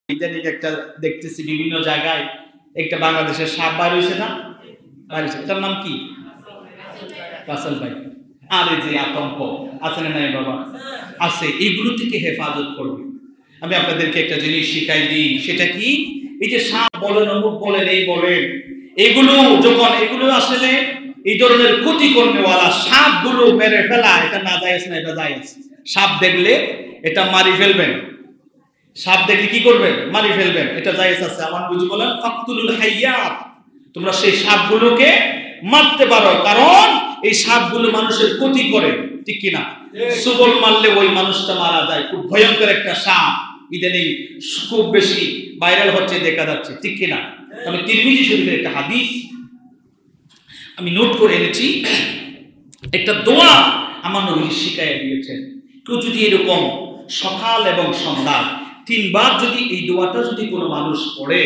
ইদানিং একটা দেখতেছি বিভিন্ন জায়গায় একটা বাংলাদেশের সাপ বার হয়েছে না, এটার নাম কি? রাসেল ভাই। আর এই যে আতঙ্ক আছে না নাই বাবা, আছে। এইগুলো থেকে হেফাজত করবে। আমি আপনাদেরকে একটা জিনিস শিখাই দিই, সেটা কি? এই যে সাপ বলেন, অমুক বলেন, এই বলেন, এগুলো যখন এগুলো আসলে এই ধরনের ক্ষতি করনেওয়ালা সাপগুলো মেরে ফেলা এটা না জায়েজ না, এটা জায়েজ। সাপ দেখলে এটা মারি ফেলবেন, সাপ দেখলে কি করবেন? মারি ফেলবেন, এটা জায়েজ আছে। আমার বুঝি বলেন ফাকতুলুল হাইয়াত, তোমরা সেই সাপগুলোকে মারতে পারো, কারণ এই সাপগুলো মানুষের ক্ষতি করে, ঠিক কি না? সুবল মারলে ওই মানুষটা মারা যায়। খুব ভয়ঙ্কর একটা সাপ ইদানিং খুব বেশি ভাইরাল হচ্ছে, দেখা যাচ্ছে, ঠিক কি না? আমি তিরমিজি শরীফের একটা হাদিস আমি নোট করে এনেছি। একটা দোয়া আমার নবী শিখাইয়া দিয়েছেন। কেউ যদি এরকম সকাল এবং সন্ধ্যা 3 বার যদি এই দোয়াটা যদি কোনো মানুষ পড়ে,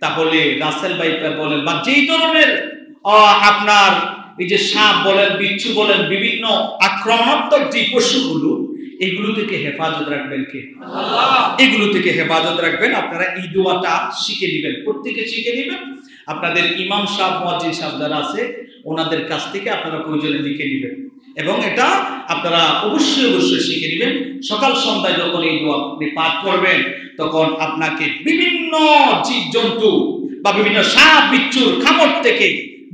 তাহলে রাসেল ভাই বলেন বা যেই ধরনের আপনার এই যে সাপ বলেন, বিচ্ছু বলেন, বিভিন্ন আক্রমণাত্মক যে পশুগুলো, এগুলো থেকে হেফাজত রাখবেন কে? আল্লাহ। এগুলো থেকে হেফাজত রাখবেন। আপনারা এই দোয়াটা শিখে নেবেন, প্রত্যেকে শিখে নেবেন। আপনাদের ইমাম সাহেব, মুয়াজ্জিন সাহেব যারা আছে ওনাদের কাছ থেকে আপনারা প্রয়োজনে লিখে নেবেন, এবং এটা আপনারা অবশ্যই শিখে নেবেন। সকাল সন্ধ্যায় যখন এই দোয়া আপনি পাঠ করবেন, তখন আপনাকে বিভিন্ন জীবজন্তু বা বিভিন্ন সাপ বিচ্ছুর কামড় থেকে,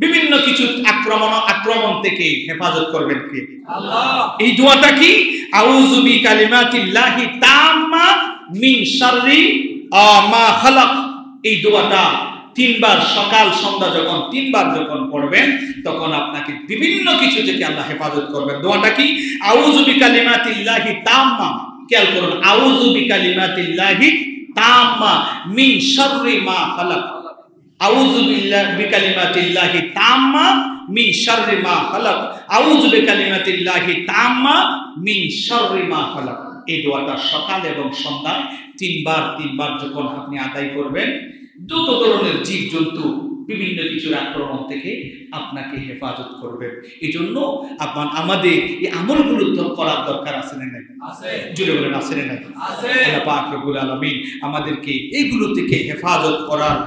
বিভিন্ন কিছু আক্রমণ থেকে হেফাজত করবেন কে? আল্লাহ। এই দোয়াটা কি? আউযু বিকালিমাতিল্লাহি তাম্মা মিন শাররি মা খালাক। এই দোয়াটা 3 বার সকাল সন্ধ্যা যখন 3 বার যখন পড়বেন, তখন আপনাকে বিভিন্ন কিছু থেকে আল্লাহ হেফাজত করবেন। দোয়াটা কি? আউযু বিকালিমাতিল্লাহি তাম্মা, খেয়াল করুন, আউযু বিকালিমাতিল্লাহি তাম্মা মিন শাররি মা খালাক। আউযু বিকালিমাতিল্লাহি তাম্মা মিন শাররি মা খালাক। আউযু বিকালিমাতিল্লাহি তাম্মা মিন শাররি মা খালাক। এই দোয়াটা সকাল এবং সন্ধ্যায় 3 বার যখন আপনি আদায় করবেন, যত ধরনের জীবজন্তু বিভিন্ন কিছুর আক্রমণ থেকে আপনাকে হেফাজত করবে। এই জন্য আমাদের এই আমলগুলো করার দরকার আছে না নাই? আছে। জুড়ে বলেন আছে না নাই? আছে। আল্লাহ পাক রব্বুল আলামিন আমাদেরকে এইগুলো থেকে হেফাজত করার,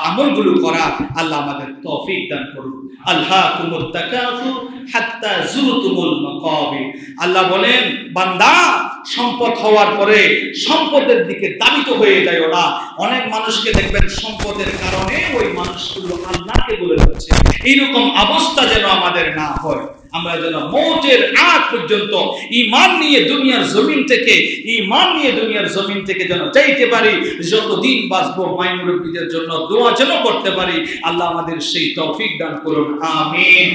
আমলগুলো করার আল্লাহ আমাদের তৌফিক দান করুন। আলহাকুমুত তাকাসুর হাত্তা যুরতুমুল মাকাবির। আল্লাহ বলেন, বান্দা, সম্পদ হওয়ার পরে সম্পদের দিকে দাবিত হয়ে যায় ওরা। অনেক মানুষকে দেখবেন সম্পদের কারণে ওই মানুষগুলো আল্লাহকে বলে যাচ্ছে। এইরকম অবস্থা যেন আমাদের না হয়। আমরা যেন মওতের আগ পর্যন্ত ঈমান নিয়ে দুনিয়ার জমিন থেকে যেন যাইতে পারি। যতদিন বাঁচবো মাই মুরব্বিদের জন্য দোয়া যেন করতে পারি। আল্লাহ আমাদের সেই তৌফিক দান করুন, আমিন।